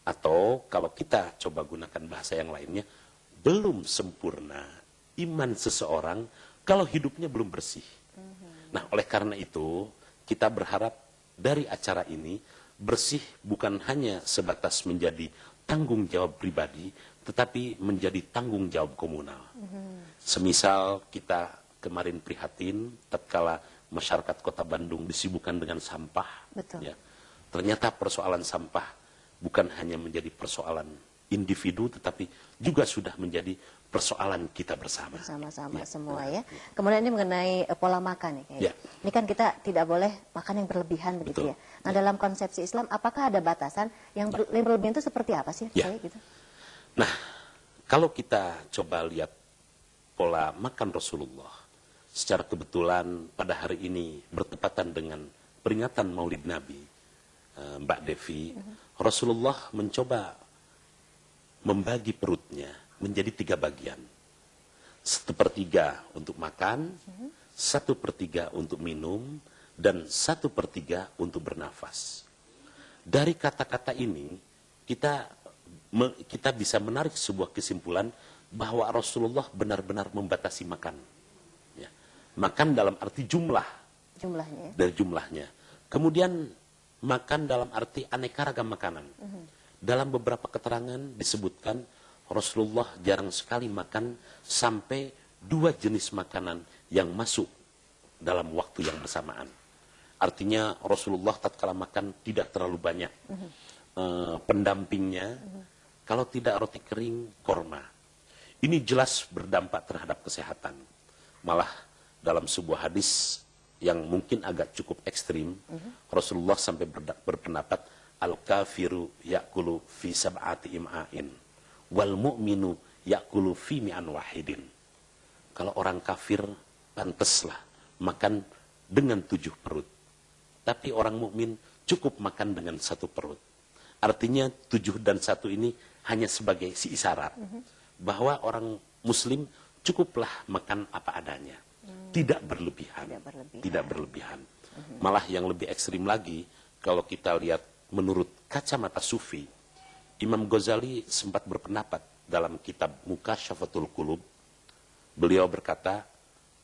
Atau kalau kita coba gunakan bahasa yang lainnya, belum sempurna iman seseorang kalau hidupnya belum bersih. Nah, oleh karena itu, kita berharap dari acara ini, bersih bukan hanya sebatas menjadi tanggung jawab pribadi, tetapi menjadi tanggung jawab komunal. Semisal kita kemarin prihatin, tatkala masyarakat Kota Bandung disibukkan dengan sampah. Betul. Ya, ternyata persoalan sampah bukan hanya menjadi persoalan individu, tetapi juga sudah menjadi persoalan kita bersama. Bersama-sama semua ya. Kemudian ini mengenai pola makan ya, Kiai. Ya. Ini kan kita tidak boleh makan yang berlebihan begitu Betul. ya. Nah, dalam konsepsi Islam, apakah ada batasan yang berlebihan itu seperti apa sih, Ya. Kiai, gitu? Nah, kalau kita coba lihat pola makan Rasulullah, secara kebetulan pada hari ini bertepatan dengan peringatan Maulid Nabi, Mbak Devi, Rasulullah mencoba membagi perutnya menjadi 3 bagian. 1/3 untuk makan, 1/3 untuk minum, dan 1/3 untuk bernafas. Dari kata-kata ini, kita bisa menarik sebuah kesimpulan bahwa Rasulullah benar-benar membatasi makan. Ya. Makan dalam arti jumlah. Jumlahnya ya? Dari jumlahnya. Kemudian makan dalam arti aneka ragam makanan. Dalam beberapa keterangan disebutkan Rasulullah jarang sekali makan sampai 2 jenis makanan yang masuk dalam waktu yang bersamaan. Artinya Rasulullah tatkala makan tidak terlalu banyak. Pendampingnya, kalau tidak roti kering, korma. Ini jelas berdampak terhadap kesehatan. Malah dalam sebuah hadis yang mungkin agak cukup ekstrim, Rasulullah sampai berpendapat, al-kafiru ya'kulu fi sab'ati im'ain, wal mu'minu ya'kulu fi mi'an wahidin. Kalau orang kafir, pantaslah makan dengan 7 perut. Tapi orang mukmin cukup makan dengan 1 perut. Artinya 7 dan 1 ini hanya sebagai si isyarat. Bahwa orang muslim cukuplah makan apa adanya. Tidak berlebihan. Tidak berlebihan. Malah yang lebih ekstrim lagi, kalau kita lihat menurut kacamata sufi, Imam Ghazali sempat berpendapat dalam kitab Mukasyafatul Qulub. Beliau berkata,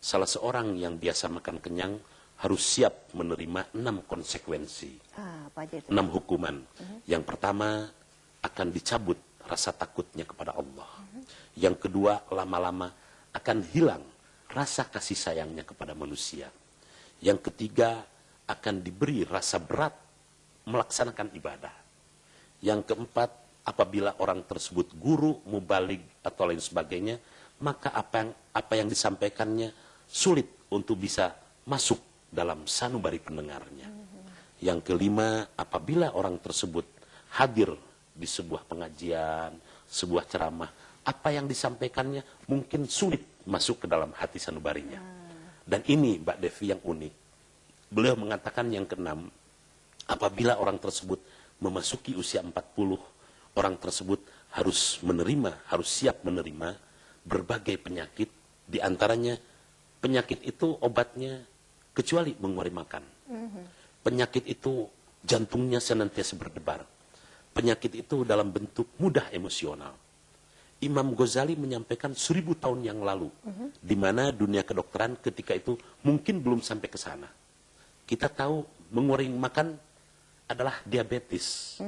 salah seorang yang biasa makan kenyang harus siap menerima 6 konsekuensi. Apa aja itu? 6 hukuman. Yang pertama, akan dicabut rasa takutnya kepada Allah. Yang kedua, lama-lama akan hilang rasa kasih sayangnya kepada manusia. Yang ketiga, akan diberi rasa berat melaksanakan ibadah. Yang keempat, apabila orang tersebut guru, mubalig, atau lain sebagainya, maka apa yang disampaikannya sulit untuk bisa masuk dalam sanubari pendengarnya. Yang kelima, apabila orang tersebut hadir di sebuah pengajian, sebuah ceramah, apa yang disampaikannya mungkin sulit masuk ke dalam hati sanubarinya. Dan ini Mbak Devi yang unik. Beliau mengatakan yang keenam, apabila orang tersebut memasuki usia 40, orang tersebut harus siap menerima berbagai penyakit, diantaranya penyakit itu obatnya kecuali mengeluarkan makan. Penyakit itu jantungnya senantiasa berdebar. Penyakit itu dalam bentuk mudah emosional. Imam Ghazali menyampaikan 1000 tahun yang lalu, di mana dunia kedokteran ketika itu mungkin belum sampai ke sana. Kita tahu mengurangi makan adalah diabetes.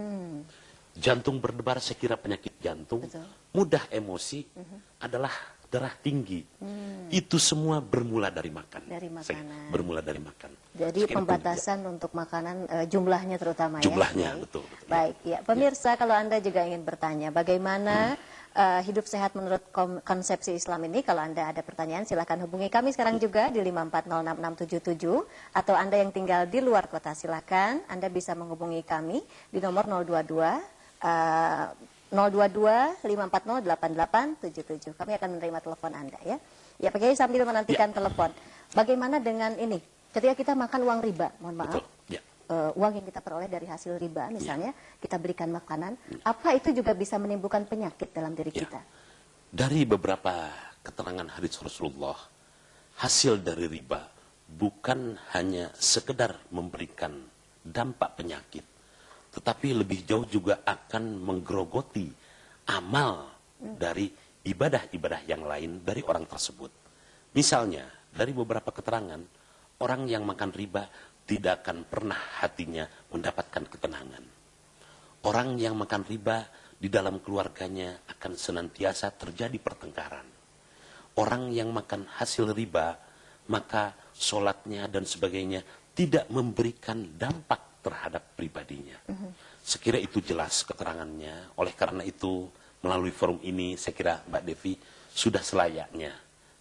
Jantung berdebar, saya kira penyakit jantung. Betul. Mudah emosi adalah darah tinggi. Itu semua bermula dari makan. Dari makanan. Bermula dari makan. Jadi pembatasan untuk makanan, jumlahnya terutama jumlahnya, ya? Betul. Baik, ya. Pemirsa, kalau Anda juga ingin bertanya bagaimana hidup sehat menurut konsepsi Islam ini, kalau Anda ada pertanyaan silahkan hubungi kami sekarang juga di 5406677, atau Anda yang tinggal di luar kota silahkan Anda bisa menghubungi kami di nomor 022-540-8877. Kami akan menerima telepon Anda ya. Ya, Pak Kiai sambil menantikan telepon. Bagaimana dengan ini? Ketika kita makan uang riba, mohon maaf. Betul. Ya. Uang yang kita peroleh dari hasil riba, misalnya kita berikan makanan, apa itu juga bisa menimbulkan penyakit dalam diri kita? Dari beberapa keterangan hadis Rasulullah, hasil dari riba bukan hanya sekedar memberikan dampak penyakit, tetapi lebih jauh juga akan menggerogoti amal dari ibadah-ibadah yang lain dari orang tersebut. Misalnya, dari beberapa keterangan, orang yang makan riba tidak akan pernah hatinya mendapatkan ketenangan. Orang yang makan riba di dalam keluarganya akan senantiasa terjadi pertengkaran. Orang yang makan hasil riba, maka sholatnya dan sebagainya tidak memberikan dampak terhadap pribadinya. Sekira itu jelas keterangannya. Oleh karena itu, melalui forum ini, saya kira Mbak Devi sudah selayaknya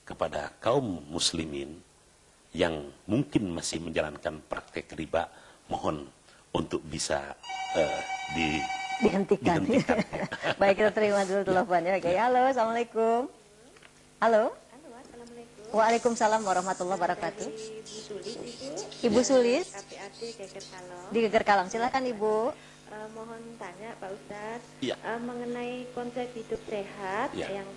kepada kaum muslimin yang mungkin masih menjalankan praktek riba, mohon untuk bisa Dihentikan. Baik, kita terima dulu teleponnya. Oke, halo, assalamualaikum. Halo. Assalamualaikum. Waalaikumsalam warahmatullahi wabarakatuh. Ibu Sulis, Ibu Sulis KPAT Geger Kalong. di Geger Kalong. Silakan Ibu. Mohon tanya Pak Ustadz, Iya. mengenai konsep hidup sehat, Iya. yang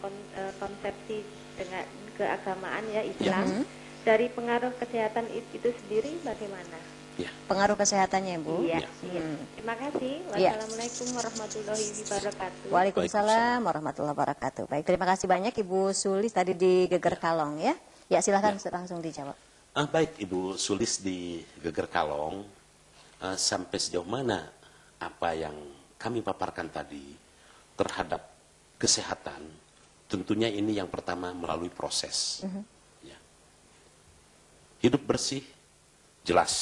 konsepsi dengan keagamaan ya Islam, dari pengaruh kesehatan itu sendiri bagaimana? Ya. Pengaruh kesehatannya, Bu. Iya. Ya. Iya. Terima kasih. Iya. Wassalamualaikum warahmatullahi wabarakatuh. Waalaikumsalam warahmatullahi wabarakatuh. Baik, terima kasih banyak Ibu Sulis tadi di Geger Kalong ya. Ya, silakan langsung dijawab. Baik, Ibu Sulis di Geger Kalong, sampai sejauh mana apa yang kami paparkan tadi terhadap kesehatan, tentunya ini yang pertama melalui proses. Ya. Hidup bersih, jelas,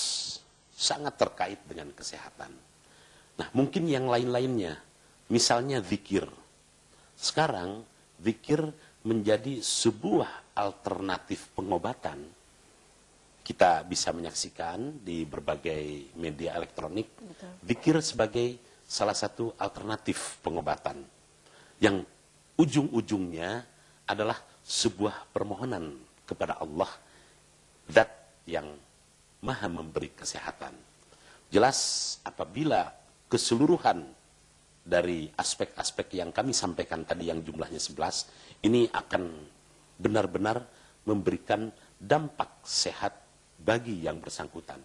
sangat terkait dengan kesehatan. Nah, mungkin yang lain-lainnya, misalnya zikir. Sekarang, zikir menjadi sebuah alternatif pengobatan. Kita bisa menyaksikan di berbagai media elektronik, zikir sebagai salah satu alternatif pengobatan. Yang ujung-ujungnya adalah sebuah permohonan kepada Allah, zat yang maha memberi kesehatan. Jelas apabila keseluruhan dari aspek-aspek yang kami sampaikan tadi yang jumlahnya 11, ini akan benar-benar memberikan dampak sehat bagi yang bersangkutan.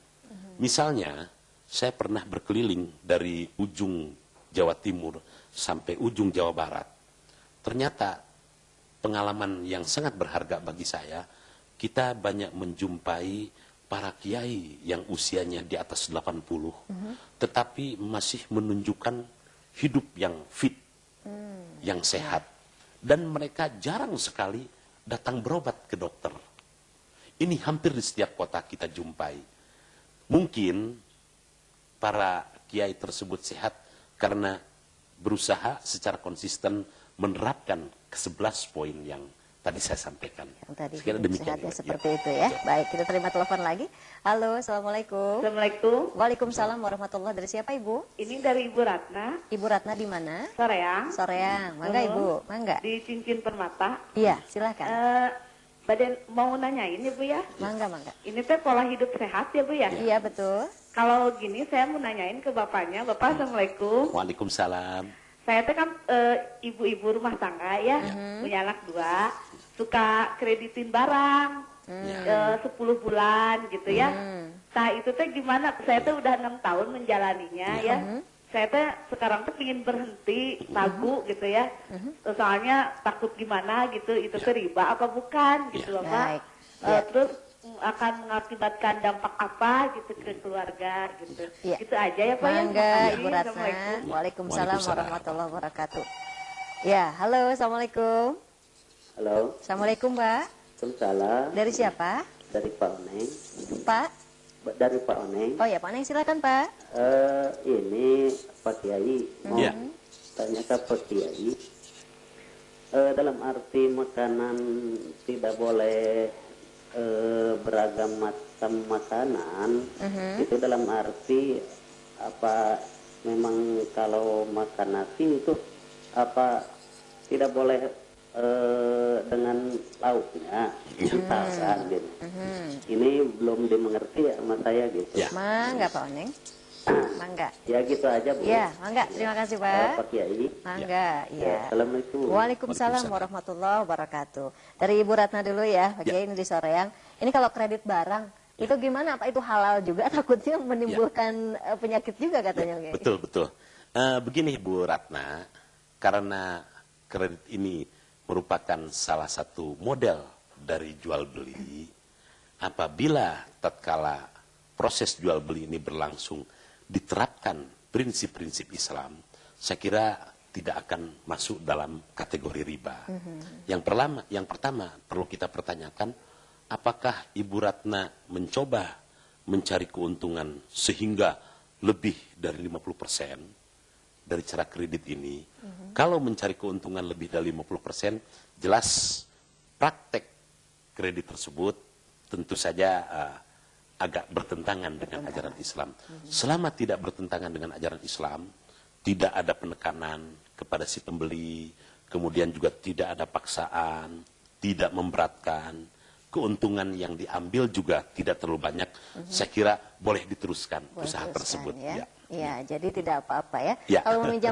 Misalnya, saya pernah berkeliling dari ujung Jawa Timur sampai ujung Jawa Barat. Ternyata pengalaman yang sangat berharga bagi saya, kita banyak menjumpai para kiai yang usianya di atas 80, tetapi masih menunjukkan hidup yang fit, yang sehat. Dan mereka jarang sekali datang berobat ke dokter. Ini hampir di setiap kota kita jumpai. Mungkin para kiai tersebut sehat karena berusaha secara konsisten menerapkan ke-11 poin yang tadi saya sampaikan. Yang tadi Sekira hidup demikian. sehatnya Ya. seperti itu ya. Baik, kita terima telepon lagi. Halo, assalamualaikum. Assalamualaikum. Waalaikumsalam warahmatullahi. Dari siapa Ibu? Ini dari Ibu Ratna, Ibu Ratna di mana? Soreang, Soreang. Mangga Ibu, mangga. di Cincin Permata. Iya, silakan. Badan mau nanyain ya Bu ya, Mangga, mangga. ini teh pola hidup sehat ya Bu ya? Iya, betul. Kalau gini saya mau nanyain ke bapaknya, Bapak Assalamualaikum. Waalaikumsalam. Saya teh kan ibu-ibu rumah tangga ya, punya anak 2, suka kreditin barang 10 bulan gitu ya. Nah itu teh gimana, saya teh udah 6 tahun menjalaninya ya. Saya teh sekarang tuh ingin berhenti ragu gitu ya. Soalnya takut gimana gitu, itu teh riba apa bukan gitu loh Pak. Baik. Terus akan mengakibatkan dampak apa gitu ke keluarga gitu. Ya. Gitu aja ya Pak ya. Mangga Makasih. Ibu Ratna. Assalamualaikum. Waalaikumsalam Waalaikumsalam. warahmatullahi wabarakatuh. Ya, halo, assalamualaikum. Halo, Assalamualaikum Mbak. Waalaikumsalam. Dari siapa? Dari Pak Oneng. Pak. Dari Pak Oneng. Oh ya, Pak Neng, silakan Pak. Ini Pak Kiai mau Ya. tanya ke Pak Kiai. Dalam arti makanan tidak boleh beragam macam makanan. Itu dalam arti apa? Memang kalau makan nasi itu apa tidak boleh dengan lauknya, misalkan gitu. Ini belum dimengerti sama saya gitu. Ya. Mangga Pak Oneng. Mangga. Ya gitu aja Bu. Ya, mangga. Terima kasih Pak. Pak Kiai. Mangga, ya. Assalamualaikum. Waalaikumsalam warahmatullahi wabarakatuh. Dari Ibu Ratna dulu ya, Pak Kiai ini di Soreang. Ini kalau kredit barang, Itu gimana? Apa itu halal juga? Takutnya menimbulkan penyakit juga katanya. Ya, betul, betul. Begini Bu Ratna, karena kredit ini merupakan salah satu model dari jual beli, apabila tatkala proses jual beli ini berlangsung diterapkan prinsip-prinsip Islam, saya kira tidak akan masuk dalam kategori riba. Yang pertama perlu kita pertanyakan, apakah Ibu Ratna mencoba mencari keuntungan sehingga lebih dari 50% dari cara kredit ini? Kalau mencari keuntungan lebih dari 50%, jelas praktek kredit tersebut tentu saja agak bertentangan dengan ajaran Islam. Selama tidak bertentangan dengan ajaran Islam, tidak ada penekanan kepada si pembeli, kemudian juga tidak ada paksaan, tidak memberatkan, keuntungan yang diambil juga tidak terlalu banyak, saya kira boleh diteruskan usaha tersebut. Ya, jadi tidak apa-apa ya. Ya. Kalau meminjam